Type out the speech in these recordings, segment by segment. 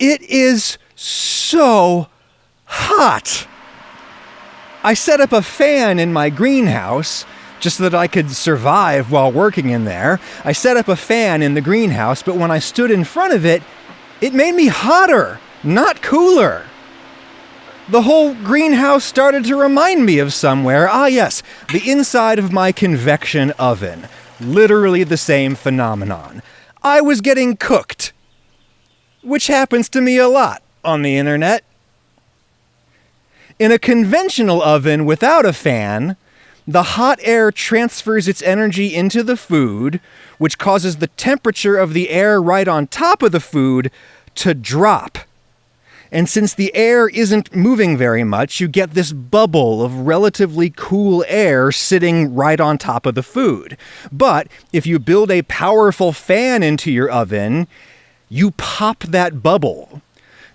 It is so hot. I set up a fan in my greenhouse just so that I could survive while working in there. I set up a fan in the greenhouse, but when I stood in front of it, it made me hotter, not cooler. The whole greenhouse started to remind me of somewhere. Ah, yes, the inside of my convection oven. Literally the same phenomenon. I was getting cooked, which happens to me a lot on the internet. In a conventional oven without a fan, the hot air transfers its energy into the food, which causes the temperature of the air right on top of the food to drop. And since the air isn't moving very much, you get this bubble of relatively cool air sitting right on top of the food. But if you build a powerful fan into your oven, you pop that bubble.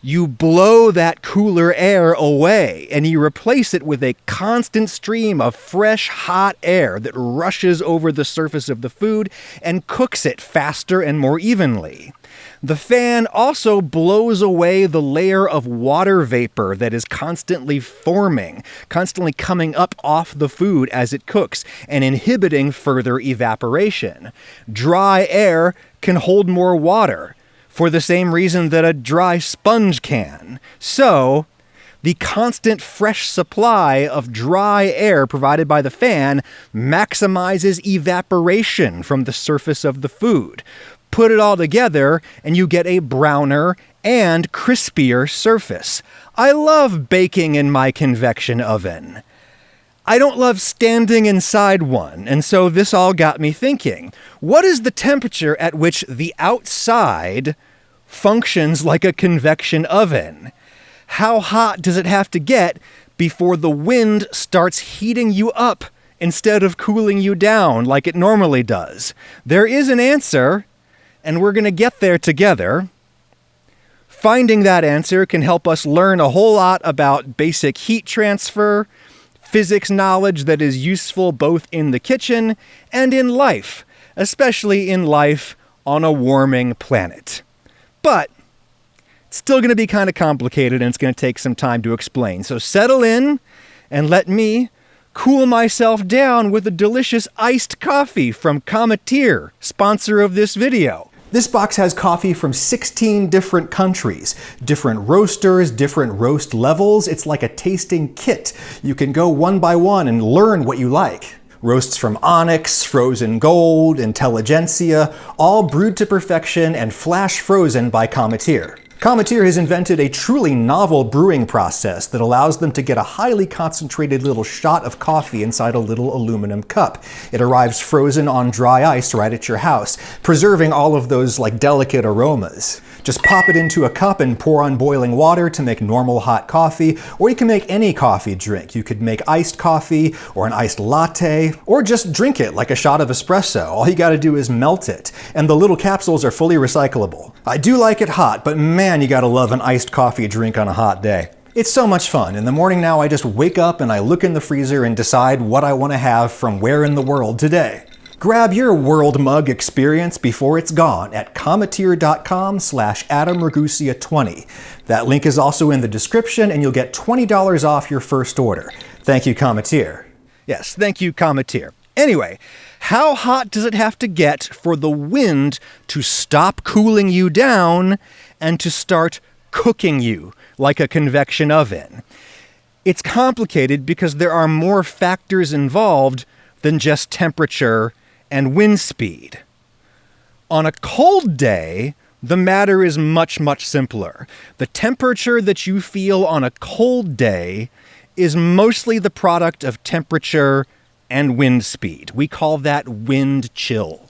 You blow that cooler air away, and you replace it with a constant stream of fresh, hot air that rushes over the surface of the food and cooks it faster and more evenly. The fan also blows away the layer of water vapor that is constantly forming, constantly coming up off the food as it cooks, and inhibiting further evaporation. Dry air can hold more water, for the same reason that a dry sponge can. So, the constant fresh supply of dry air provided by the fan maximizes evaporation from the surface of the food. Put it all together, and you get a browner and crispier surface. I love baking in my convection oven. I don't love standing inside one, and so this all got me thinking. What is the temperature at which the outside functions like a convection oven? How hot does it have to get before the wind starts heating you up instead of cooling you down like it normally does? There is an answer, and we're going to get there together. Finding that answer can help us learn a whole lot about basic heat transfer, physics knowledge that is useful both in the kitchen and in life, especially in life on a warming planet. But it's still going to be kind of complicated, and it's going to take some time to explain. So settle in and let me cool myself down with a delicious iced coffee from Cometeer, sponsor of this video. This box has coffee from 16 different countries, different roasters, different roast levels. It's like a tasting kit. You can go one by one and learn what you like. Roasts from Onyx, Frozen Gold, Intelligentsia, all brewed to perfection and flash frozen by Cometeer. Cometeer has invented a truly novel brewing process that allows them to get a highly concentrated little shot of coffee inside a little aluminum cup. It arrives frozen on dry ice right at your house, preserving all of those delicate aromas. Just pop it into a cup and pour on boiling water to make normal hot coffee, or you can make any coffee drink. You could make iced coffee or an iced latte, or just drink it like a shot of espresso. All you gotta do is melt it, and the little capsules are fully recyclable. I do like it hot, but man, you gotta love an iced coffee drink on a hot day. It's so much fun. In the morning now, I just wake up and I look in the freezer and decide what I want to have from where in the world today. Grab your World Mug experience before it's gone at cometeer.com/AdamRagusea20. That link is also in the description, and you'll get $20 off your first order. Thank you, Cometeer. Yes, thank you, Cometeer. Anyway, how hot does it have to get for the wind to stop cooling you down and to start cooking you like a convection oven? It's complicated because there are more factors involved than just temperature and wind speed. On a cold day, the matter is much, much simpler. The temperature that you feel on a cold day is mostly the product of temperature and wind speed. We call that wind chill.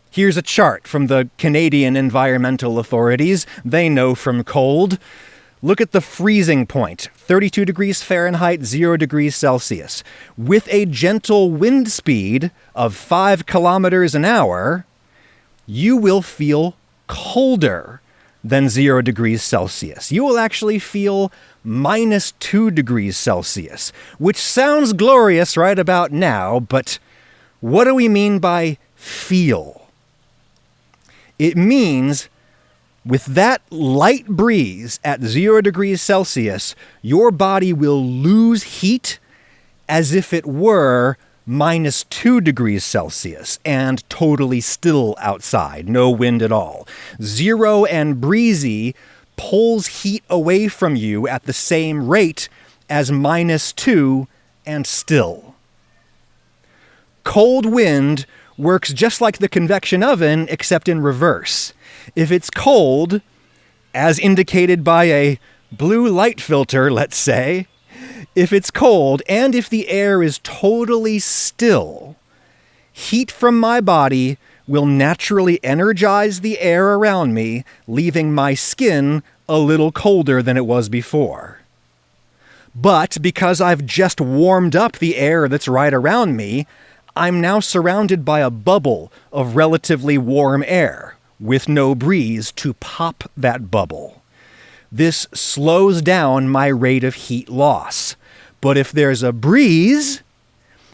Here's a chart from the Canadian environmental authorities. They know from cold. Look at the freezing point, 32 degrees Fahrenheit, 0 degrees Celsius. With a gentle wind speed of 5 kilometers an hour, you will feel colder than 0 degrees Celsius. You will actually feel -2 degrees Celsius, which sounds glorious right about now, but what do we mean by feel? It means With that light breeze at 0 degrees Celsius, your body will lose heat as if it were -2 degrees Celsius and totally still outside, no wind at all. 0 and breezy pulls heat away from you at the same rate as -2 and still. Cold wind works just like the convection oven, except in reverse. If it's cold, as indicated by a blue light filter, let's say, if it's cold and if the air is totally still, heat from my body will naturally energize the air around me, leaving my skin a little colder than it was before. But because I've just warmed up the air that's right around me, I'm now surrounded by a bubble of relatively warm air, with no breeze to pop that bubble. This slows down my rate of heat loss. But if there's a breeze,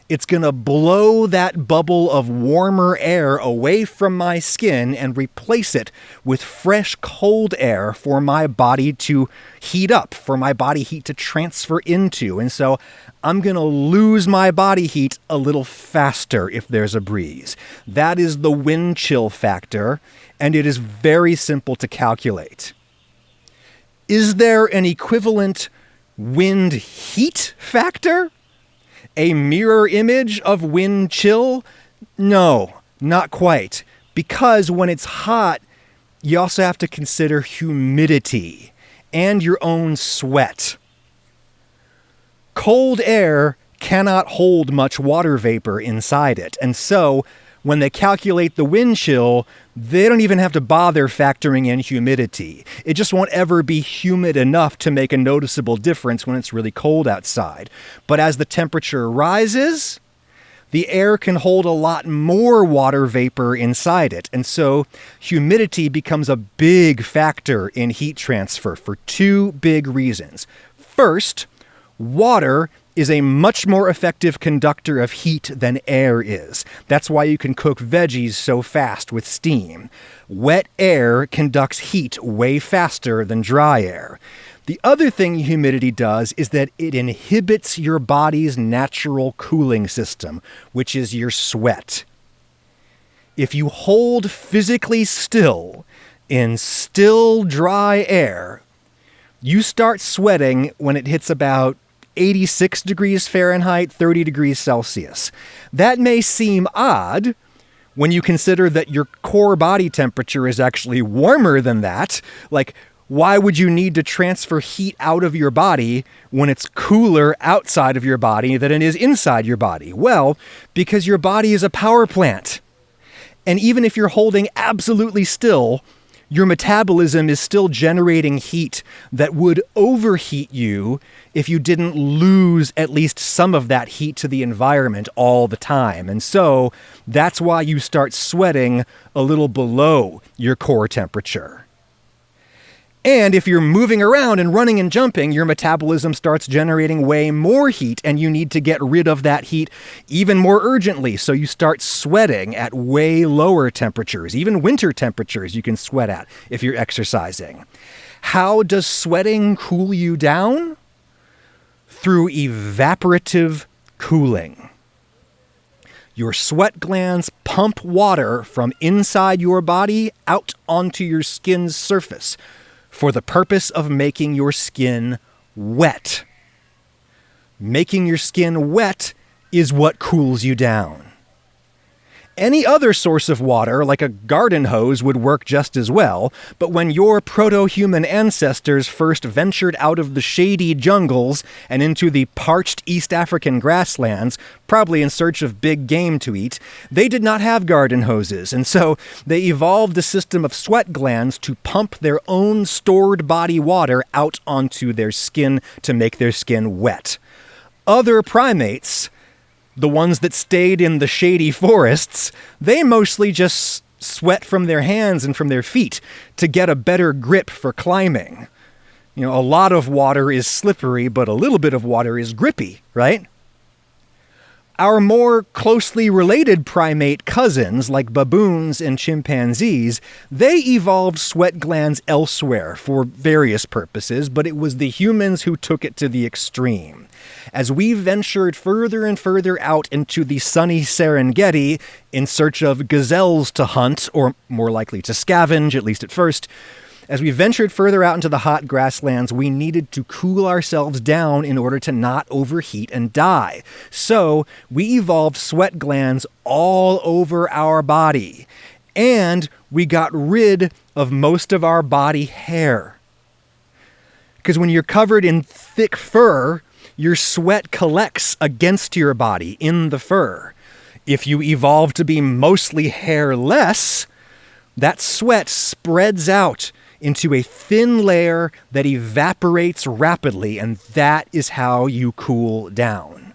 it's going to blow that bubble of warmer air away from my skin and replace it with fresh cold air for my body to heat up, for my body heat to transfer into. And so I'm going to lose my body heat a little faster if there's a breeze. That is the wind chill factor, and it is very simple to calculate. Is there an equivalent wind heat factor? A mirror image of wind chill? No, not quite. Because when it's hot, you also have to consider humidity and your own sweat. Cold air cannot hold much water vapor inside it, and so when they calculate the wind chill, they don't even have to bother factoring in humidity. It just won't ever be humid enough to make a noticeable difference when it's really cold outside. But as the temperature rises, the air can hold a lot more water vapor inside it. And so humidity becomes a big factor in heat transfer for two big reasons. First, water is a much more effective conductor of heat than air is. That's why you can cook veggies so fast with steam. Wet air conducts heat way faster than dry air. The other thing humidity does is that it inhibits your body's natural cooling system, which is your sweat. If you hold physically still in still, dry air, you start sweating when it hits about 86 degrees Fahrenheit, 30 degrees Celsius. That may seem odd when you consider that your core body temperature is actually warmer than that. Like, why would you need to transfer heat out of your body when it's cooler outside of your body than it is inside your body? Well, because your body is a power plant. And even if you're holding absolutely still, your metabolism is still generating heat that would overheat you if you didn't lose at least some of that heat to the environment all the time. And so that's why you start sweating a little below your core temperature. And if you're moving around and running and jumping, your metabolism starts generating way more heat, and you need to get rid of that heat even more urgently. So you start sweating at way lower temperatures, even winter temperatures you can sweat at if you're exercising. How does sweating cool you down? Through evaporative cooling. Your sweat glands pump water from inside your body out onto your skin's surface, for the purpose of making your skin wet. Making your skin wet is what cools you down. Any other source of water, like a garden hose, would work just as well, but when your proto-human ancestors first ventured out of the shady jungles and into the parched East African grasslands, probably in search of big game to eat, they did not have garden hoses, and so they evolved a system of sweat glands to pump their own stored body water out onto their skin to make their skin wet. Other primates, the ones that stayed in the shady forests, they mostly just sweat from their hands and from their feet to get a better grip for climbing. You know, a lot of water is slippery, but a little bit of water is grippy, right? Our more closely related primate cousins, like baboons and chimpanzees, they evolved sweat glands elsewhere for various purposes, but it was the humans who took it to the extreme. As we ventured further and further out into the sunny Serengeti in search of gazelles to hunt, or more likely to scavenge, at least at first, as we ventured further out into the hot grasslands, we needed to cool ourselves down in order to not overheat and die. So we evolved sweat glands all over our body, and we got rid of most of our body hair. Because when you're covered in thick fur, your sweat collects against your body in the fur. If you evolve to be mostly hairless, that sweat spreads out into a thin layer that evaporates rapidly, and that is how you cool down.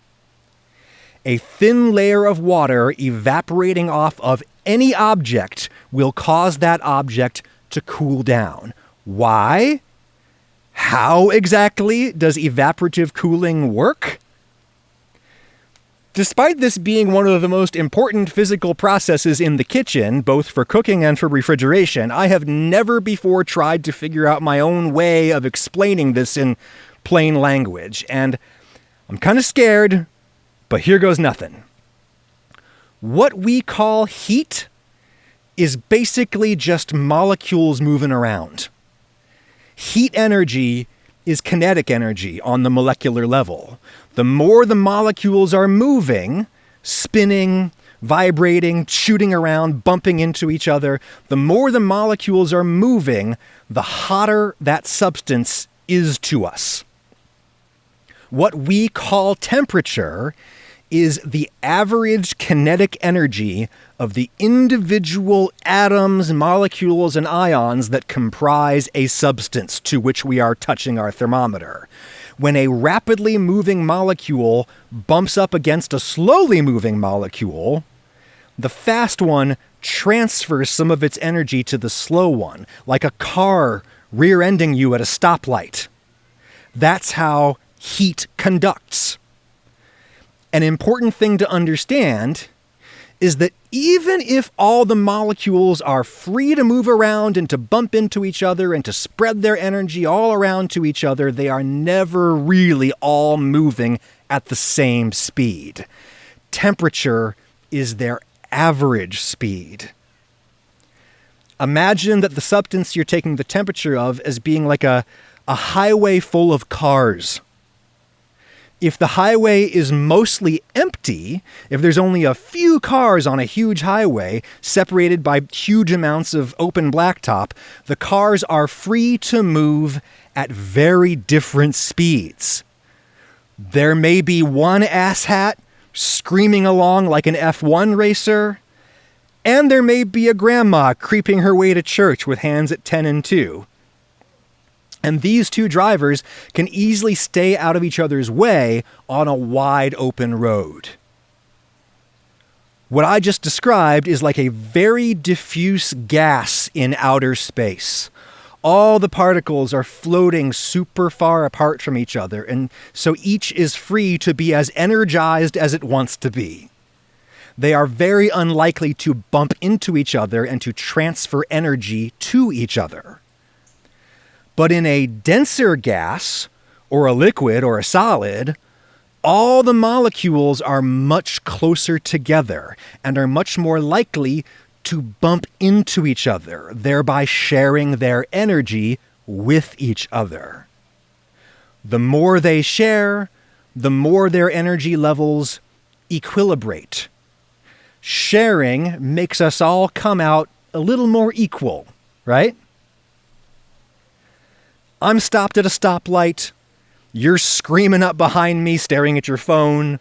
A thin layer of water evaporating off of any object will cause that object to cool down. Why? How exactly does evaporative cooling work? Despite this being one of the most important physical processes in the kitchen, both for cooking and for refrigeration, I have never before tried to figure out my own way of explaining this in plain language, and I'm kind of scared, but here goes nothing. What we call heat is basically just molecules moving around. Heat energy is kinetic energy on the molecular level. The more the molecules are moving, spinning, vibrating, shooting around, bumping into each other, the more the molecules are moving, the hotter that substance is to us. What we call temperature is the average kinetic energy of the individual atoms, molecules, and ions that comprise a substance to which we are touching our thermometer. When a rapidly moving molecule bumps up against a slowly moving molecule, the fast one transfers some of its energy to the slow one, like a car rear-ending you at a stoplight. That's how heat conducts. An important thing to understand is that even if all the molecules are free to move around and to bump into each other and to spread their energy all around to each other, they are never really all moving at the same speed. Temperature is their average speed. Imagine that the substance you're taking the temperature of as being like a highway full of cars. If the highway is mostly empty, if there's only a few cars on a huge highway separated by huge amounts of open blacktop, the cars are free to move at very different speeds. There may be one asshat screaming along like an F1 racer, and there may be a grandma creeping her way to church with hands at 10 and 2. And these two drivers can easily stay out of each other's way on a wide open road. What I just described is like a very diffuse gas in outer space. All the particles are floating super far apart from each other, and so each is free to be as energized as it wants to be. They are very unlikely to bump into each other and to transfer energy to each other. But in a denser gas, or a liquid, or a solid, all the molecules are much closer together and are much more likely to bump into each other, thereby sharing their energy with each other. The more they share, the more their energy levels equilibrate. Sharing makes us all come out a little more equal, right? I'm stopped at a stoplight. You're screaming up behind me, staring at your phone.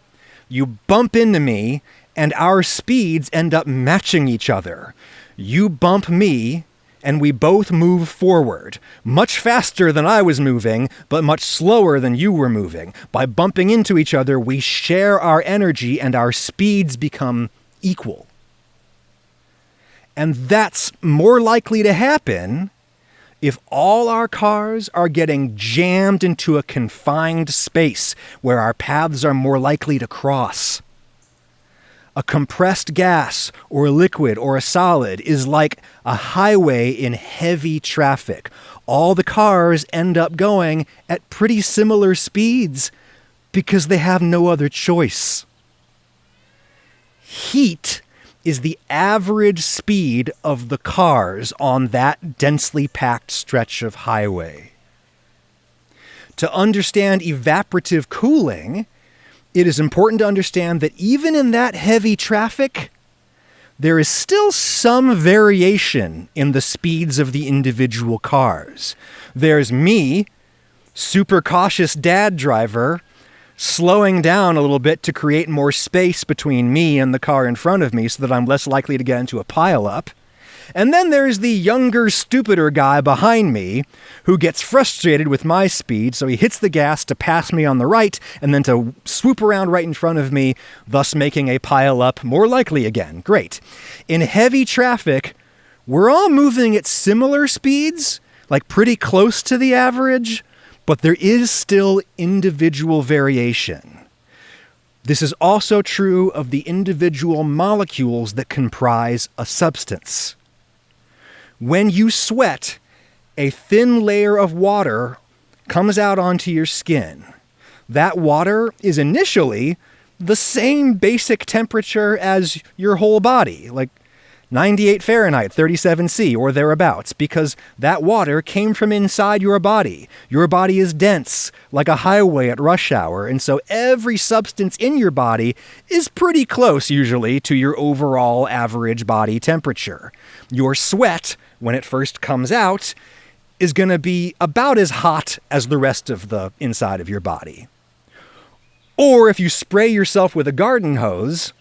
You bump into me, and our speeds end up matching each other. You bump me, and we both move forward. Much faster than I was moving, but much slower than you were moving. By bumping into each other, we share our energy, and our speeds become equal. And that's more likely to happen if all our cars are getting jammed into a confined space where our paths are more likely to cross. A compressed gas or a liquid or a solid is like a highway in heavy traffic. All the cars end up going at pretty similar speeds because they have no other choice. Heat is the average speed of the cars on that densely packed stretch of highway. To understand evaporative cooling, it is important to understand that even in that heavy traffic, there is still some variation in the speeds of the individual cars. There's me, super cautious dad driver, slowing down a little bit to create more space between me and the car in front of me so that I'm less likely to get into a pileup. And then there's the younger, stupider guy behind me who gets frustrated with my speed, so he hits the gas to pass me on the right and then to swoop around right in front of me, thus making a pileup more likely again. Great. In heavy traffic, we're all moving at similar speeds, like pretty close to the average, but there is still individual variation. This is also true of the individual molecules that comprise a substance. When you sweat, a thin layer of water comes out onto your skin. That water is initially the same basic temperature as your whole body, like 98 Fahrenheit, 37 C, or thereabouts, because that water came from inside your body. Your body is dense, like a highway at rush hour, and so every substance in your body is pretty close, usually, to your overall average body temperature. Your sweat, when it first comes out, is going to be about as hot as the rest of the inside of your body. Or if you spray yourself with a garden hose,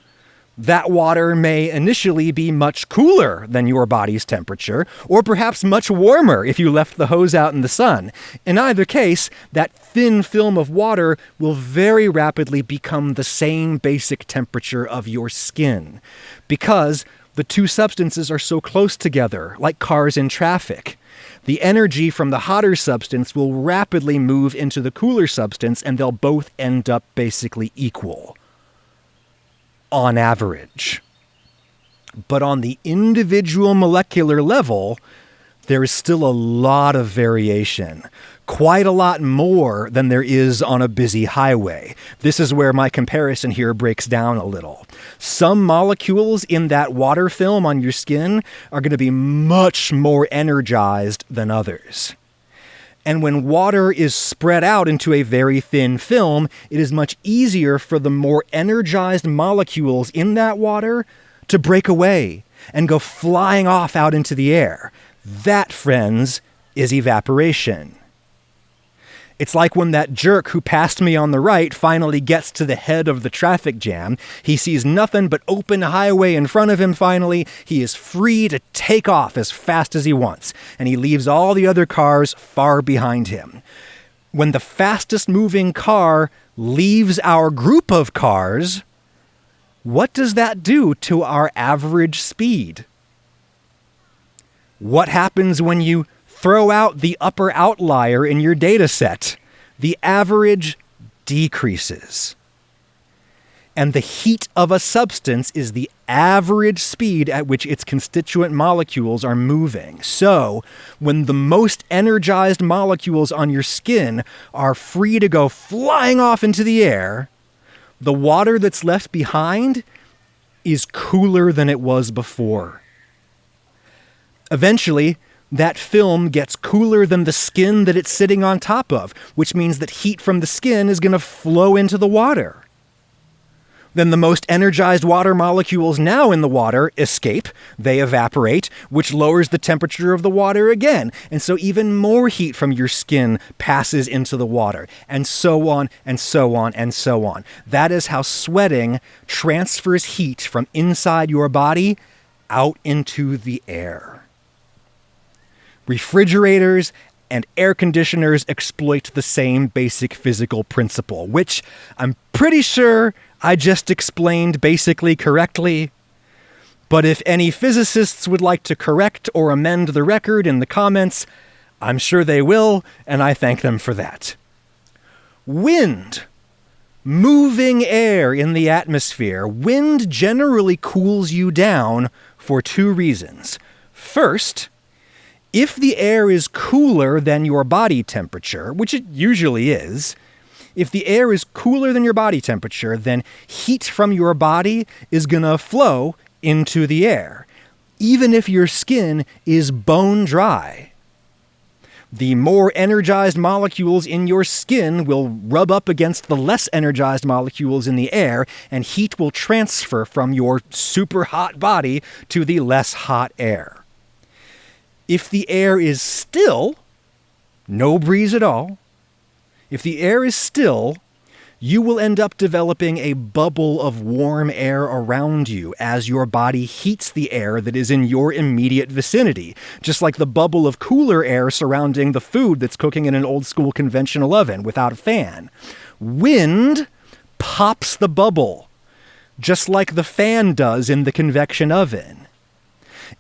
that water may initially be much cooler than your body's temperature, or perhaps much warmer if you left the hose out in the sun. In either case, that thin film of water will very rapidly become the same basic temperature of your skin, because the two substances are so close together, like cars in traffic. The energy from the hotter substance will rapidly move into the cooler substance, and they'll both end up basically equal, on average. But on the individual molecular level, there is still a lot of variation. Quite a lot more than there is on a busy highway. This is where my comparison here breaks down a little. Some molecules in that water film on your skin are going to be much more energized than others. And when water is spread out into a very thin film, it is much easier for the more energized molecules in that water to break away and go flying off out into the air. That, friends, is evaporation. It's like when that jerk who passed me on the right finally gets to the head of the traffic jam. He sees nothing but open highway in front of him finally. He is free to take off as fast as he wants, and he leaves all the other cars far behind him. When the fastest moving car leaves our group of cars, what does that do to our average speed? What happens when you throw out the upper outlier in your data set? The average decreases. And the heat of a substance is the average speed at which its constituent molecules are moving. So, when the most energized molecules on your skin are free to go flying off into the air, the water that's left behind is cooler than it was before. Eventually, that film gets cooler than the skin that it's sitting on top of, which means that heat from the skin is going to flow into the water. Then the most energized water molecules now in the water escape, they evaporate, which lowers the temperature of the water again. And so even more heat from your skin passes into the water, and so on, and so on, and so on. That is how sweating transfers heat from inside your body out into the air. Refrigerators and air conditioners exploit the same basic physical principle, which I'm pretty sure I just explained basically correctly. But if any physicists would like to correct or amend the record in the comments, I'm sure they will, and I thank them for that. Wind moving air in the atmosphere, wind generally cools you down for two reasons. First, if the air is cooler than your body temperature, which it usually is, if the air is cooler than your body temperature, then heat from your body is going to flow into the air, even if your skin is bone dry. The more energized molecules in your skin will rub up against the less energized molecules in the air, and heat will transfer from your super hot body to the less hot air. If the air is still, no breeze at all, if the air is still, you will end up developing a bubble of warm air around you as your body heats the air that is in your immediate vicinity, just like the bubble of cooler air surrounding the food that's cooking in an old-school conventional oven without a fan. Wind pops the bubble, just like the fan does in the convection oven.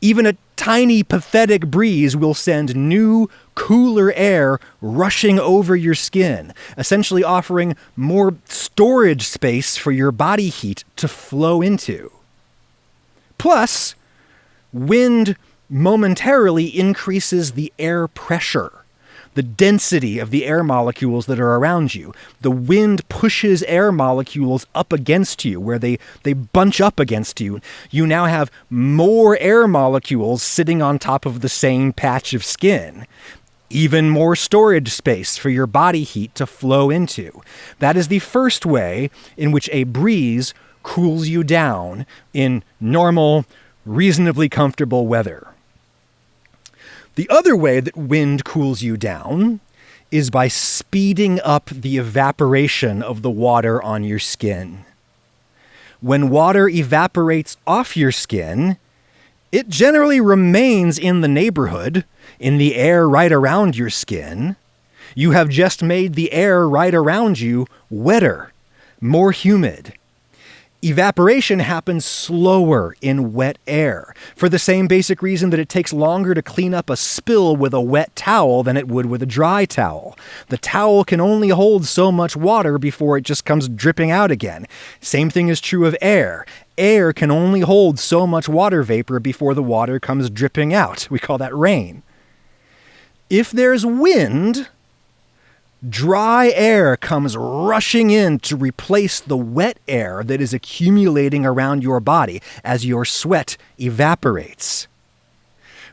Even a tiny, pathetic breeze will send new, cooler air rushing over your skin, essentially offering more storage space for your body heat to flow into. Plus, wind momentarily increases the air pressure, the density of the air molecules that are around you. The wind pushes air molecules up against you, where they bunch up against you. You now have more air molecules sitting on top of the same patch of skin. Even more storage space for your body heat to flow into. That is the first way in which a breeze cools you down in normal, reasonably comfortable weather. The other way that wind cools you down is by speeding up the evaporation of the water on your skin. When water evaporates off your skin, it generally remains in the neighborhood, in the air right around your skin. You have just made the air right around you wetter, more humid. Evaporation happens slower in wet air, for the same basic reason that it takes longer to clean up a spill with a wet towel than it would with a dry towel. The towel can only hold so much water before it just comes dripping out again. Same thing is true of air. Air can only hold so much water vapor before the water comes dripping out. We call that rain. If there's wind, dry air comes rushing in to replace the wet air that is accumulating around your body as your sweat evaporates.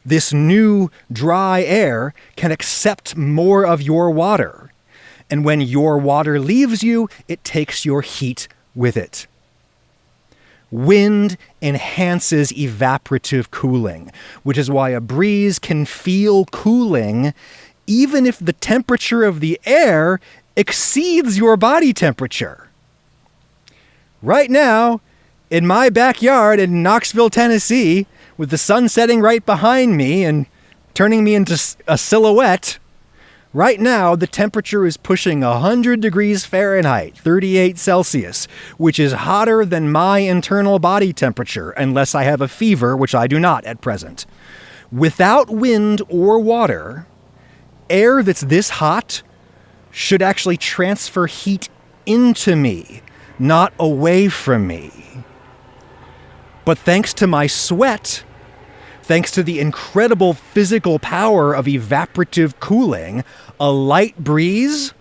This new dry air can accept more of your water, and when your water leaves you, it takes your heat with it. Wind enhances evaporative cooling, which is why a breeze can feel cooling even if the temperature of the air exceeds your body temperature. Right now, in my backyard in Knoxville, Tennessee, with the sun setting right behind me and turning me into a silhouette, right now the temperature is pushing 100 degrees Fahrenheit, 38 Celsius, which is hotter than my internal body temperature, unless I have a fever, which I do not at present. Without wind or water, air that's this hot should actually transfer heat into me, not away from me. But thanks to my sweat, thanks to the incredible physical power of evaporative cooling, a light breeze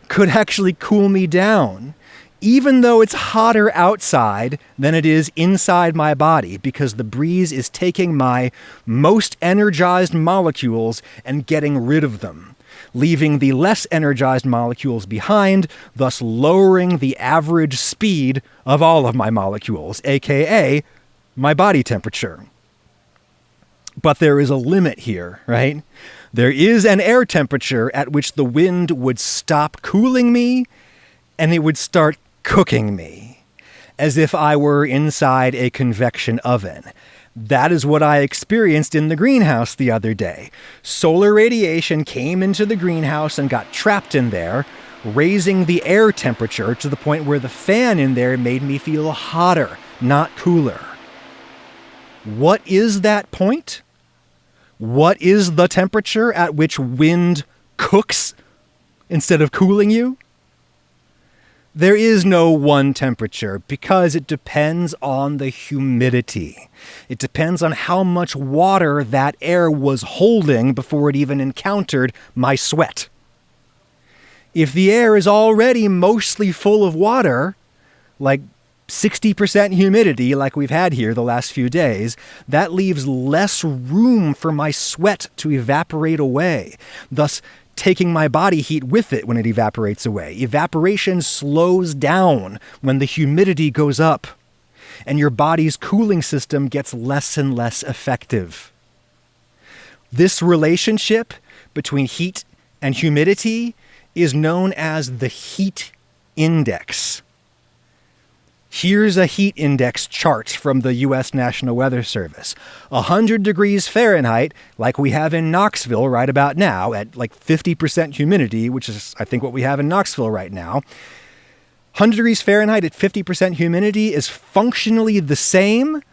could actually cool me down, even though it's hotter outside than it is inside my body, because the breeze is taking my most energized molecules and getting rid of them, leaving the less energized molecules behind, thus lowering the average speed of all of my molecules, aka my body temperature. But there is a limit here, right? There is an air temperature at which the wind would stop cooling me and it would start cooking me, as if I were inside a convection oven. That is what I experienced in the greenhouse the other day. Solar radiation came into the greenhouse and got trapped in there, raising the air temperature to the point where the fan in there made me feel hotter, not cooler. What is that point? What is the temperature at which wind cooks instead of cooling you? There is no one temperature because it depends on the humidity. It depends on how much water that air was holding before it even encountered my sweat. If the air is already mostly full of water, like 60% humidity like we've had here the last few days, that leaves less room for my sweat to evaporate away, thus taking my body heat with it when it evaporates away. Evaporation slows down when the humidity goes up, and your body's cooling system gets less and less effective. This relationship between heat and humidity is known as the heat index. Here's a heat index chart from the U.S. National Weather Service. 100 degrees Fahrenheit, like we have in Knoxville right about now, at like 50% humidity, which is, I think, what we have in Knoxville right now. 100 degrees Fahrenheit at 50% humidity is functionally the same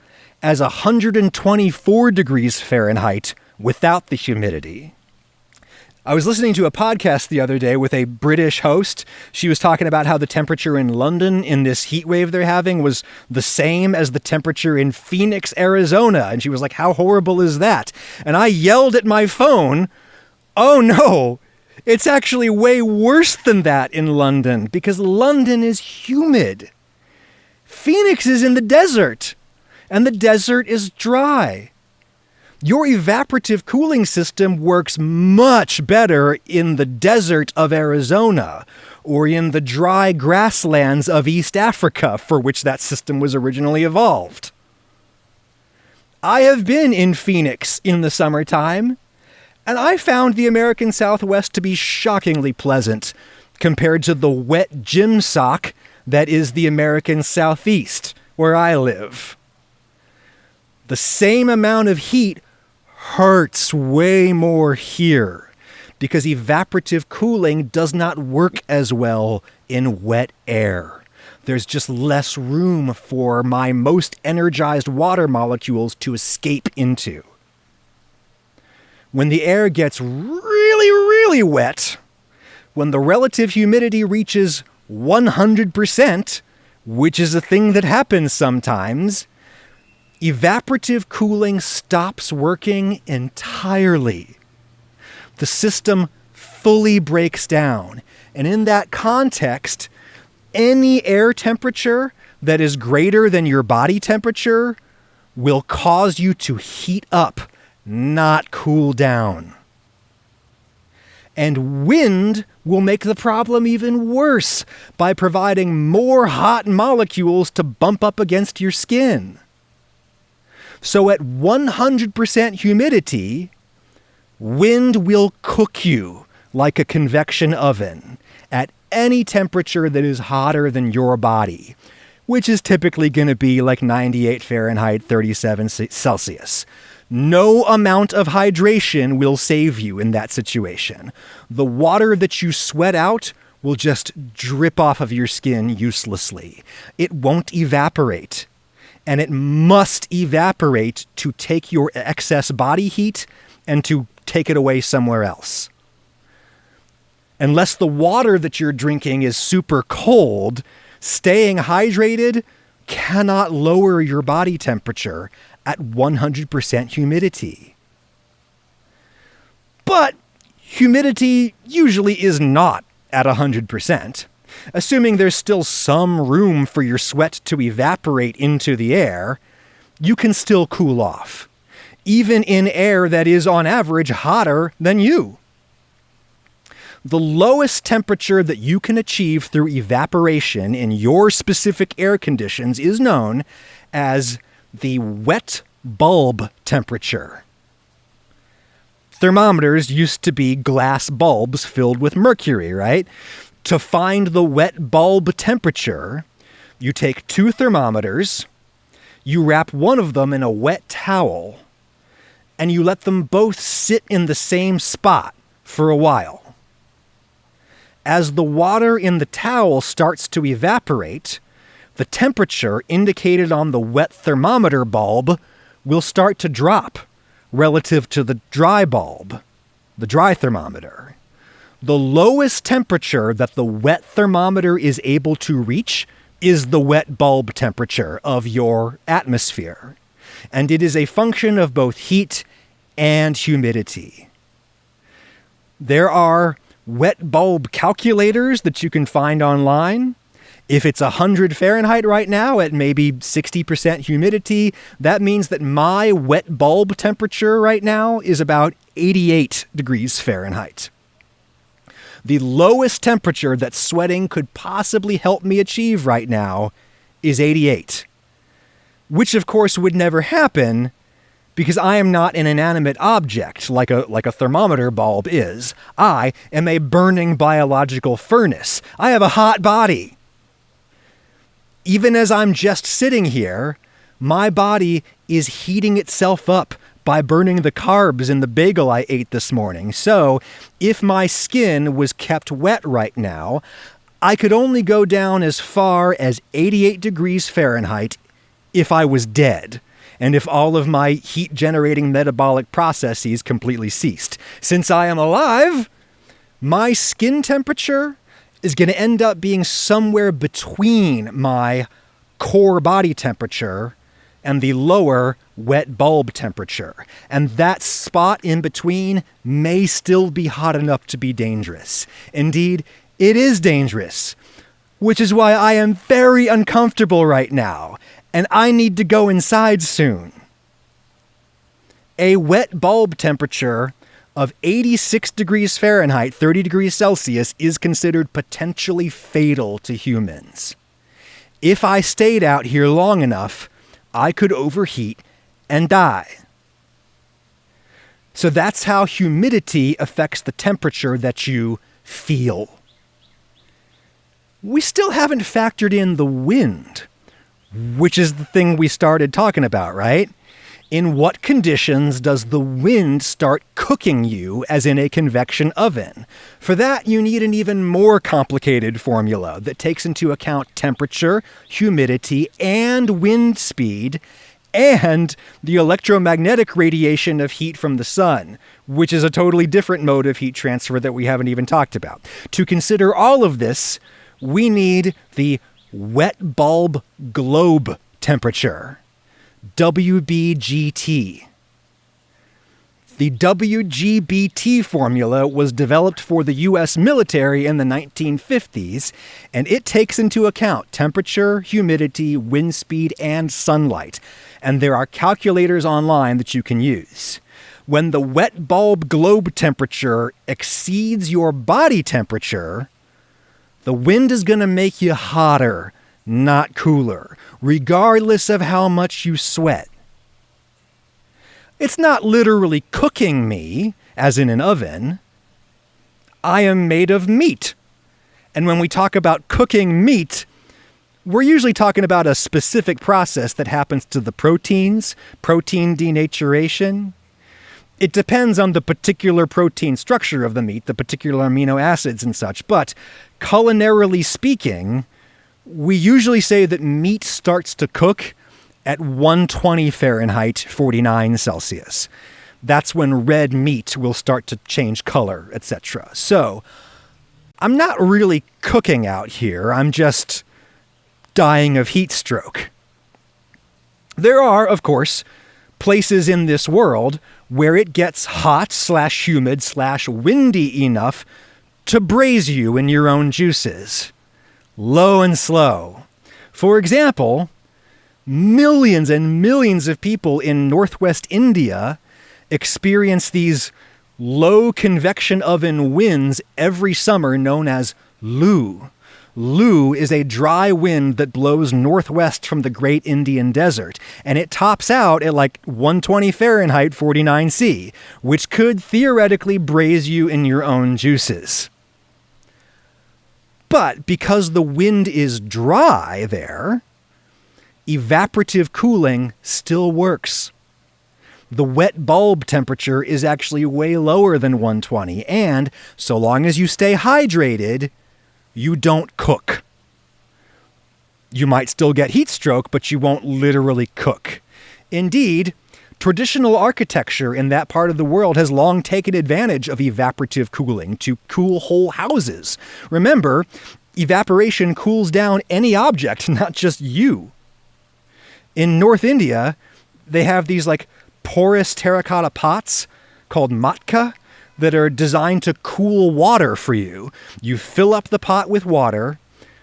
as 124 degrees Fahrenheit without the humidity. I was listening to a podcast the other day with a British host. She was talking about how the temperature in London in this heat wave they're having was the same as the temperature in Phoenix, Arizona. And she was like, how horrible is that? And I yelled at my phone, oh no, it's actually way worse than that in London because London is humid. Phoenix is in the desert, and the desert is dry. Your evaporative cooling system works much better in the desert of Arizona or in the dry grasslands of East Africa, for which that system was originally evolved. I have been in Phoenix in the summertime, and I found the American Southwest to be shockingly pleasant compared to the wet gym sock that is the American Southeast, where I live. The same amount of heat hurts way more here because evaporative cooling does not work as well in wet air. There's just less room for my most energized water molecules to escape into. When the air gets really, really wet, when the relative humidity reaches 100%, which is a thing that happens sometimes, evaporative cooling stops working entirely. The system fully breaks down. And in that context, any air temperature that is greater than your body temperature will cause you to heat up, not cool down. And wind will make the problem even worse by providing more hot molecules to bump up against your skin. So at 100% humidity, wind will cook you like a convection oven at any temperature that is hotter than your body, which is typically going to be like 98 Fahrenheit, 37 Celsius. No amount of hydration will save you in that situation. The water that you sweat out will just drip off of your skin uselessly. It won't evaporate. And it must evaporate to take your excess body heat and to take it away somewhere else. Unless the water that you're drinking is super cold, staying hydrated cannot lower your body temperature at 100% humidity. But humidity usually is not at 100%. Assuming there's still some room for your sweat to evaporate into the air, you can still cool off, even in air that is on average hotter than you. The lowest temperature that you can achieve through evaporation in your specific air conditions is known as the wet bulb temperature. Thermometers used to be glass bulbs filled with mercury, right? To find the wet bulb temperature, you take two thermometers, you wrap one of them in a wet towel, and you let them both sit in the same spot for a while. As the water in the towel starts to evaporate, the temperature indicated on the wet thermometer bulb will start to drop relative to the dry bulb, the dry thermometer. The lowest temperature that the wet thermometer is able to reach is the wet bulb temperature of your atmosphere. And it is a function of both heat and humidity. There are wet bulb calculators that you can find online. If it's 100 Fahrenheit right now at maybe 60% humidity, that means that my wet bulb temperature right now is about 88 degrees Fahrenheit. The lowest temperature that sweating could possibly help me achieve right now is 88, which of course would never happen because I am not an inanimate object like a thermometer bulb is. I am a burning biological furnace. I have a hot body. Even as I'm just sitting here, my body is heating itself up by burning the carbs in the bagel I ate this morning. So, if my skin was kept wet right now, I could only go down as far as 88 degrees Fahrenheit if I was dead, and if all of my heat-generating metabolic processes completely ceased. Since I am alive, my skin temperature is going to end up being somewhere between my core body temperature and the lower wet bulb temperature. And that spot in between may still be hot enough to be dangerous. Indeed, it is dangerous, which is why I am very uncomfortable right now, and I need to go inside soon. A wet bulb temperature of 86 degrees Fahrenheit, 30 degrees Celsius, is considered potentially fatal to humans. If I stayed out here long enough, I could overheat and die. So that's how humidity affects the temperature that you feel. We still haven't factored in the wind, which is the thing we started talking about, right? In what conditions does the wind start cooking you as in a convection oven? For that, you need an even more complicated formula that takes into account temperature, humidity, and wind speed, and the electromagnetic radiation of heat from the sun, which is a totally different mode of heat transfer that we haven't even talked about. To consider all of this, we need the wet bulb globe temperature. WBGT. The WGBT formula was developed for the U.S. military in the 1950s, and it takes into account temperature, humidity, wind speed, and sunlight. And there are calculators online that you can use. When the wet bulb globe temperature exceeds your body temperature, the wind is going to make you hotter, not cooler, regardless of how much you sweat. It's not literally cooking me, as in an oven. I am made of meat. And when we talk about cooking meat, we're usually talking about a specific process that happens to the proteins, protein denaturation. It depends on the particular protein structure of the meat, the particular amino acids and such, but culinarily speaking, we usually say that meat starts to cook at 120 Fahrenheit, 49 Celsius. That's when red meat will start to change color, etc. So, I'm not really cooking out here. I'm just dying of heat stroke. There are, of course, places in this world where it gets hot/humid/windy enough to braise you in your own juices. Low and slow. For example, millions and millions of people in northwest India experience these low convection oven winds every summer known as Lu. Lu is a dry wind that blows northwest from the Great Indian Desert, and it tops out at like 120 Fahrenheit, 49 C, which could theoretically braise you in your own juices. But because the wind is dry there, evaporative cooling still works. The wet bulb temperature is actually way lower than 120, and so long as you stay hydrated, you don't cook. You might still get heat stroke, but you won't literally cook. Indeed, Traditional architecture in that part of the world has long taken advantage of evaporative cooling to cool whole houses. Remember, evaporation cools down any object, not just you. In North India, they have these like porous terracotta pots called matka that are designed to cool water for you. You fill up the pot with water,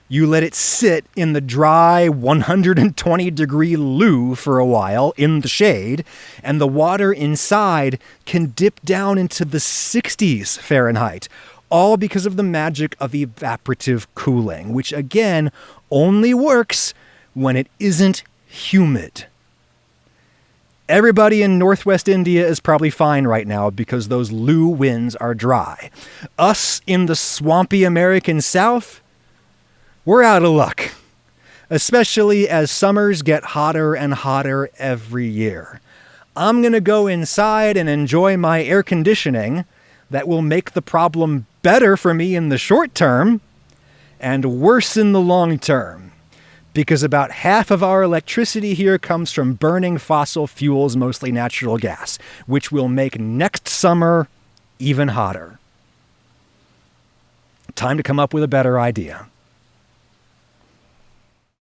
you let it sit in the dry 120-degree loo for a while in the shade, and the water inside can dip down into the 60s Fahrenheit, all because of the magic of evaporative cooling, which again only works when it isn't humid. Everybody in Northwest India is probably fine right now because those loo winds are dry. Us in the swampy American South, we're out of luck, especially as summers get hotter and hotter every year. I'm going to go inside and enjoy my air conditioning that will make the problem better for me in the short term and worse in the long term, because about half of our electricity here comes from burning fossil fuels, mostly natural gas, which will make next summer even hotter. Time to come up with a better idea.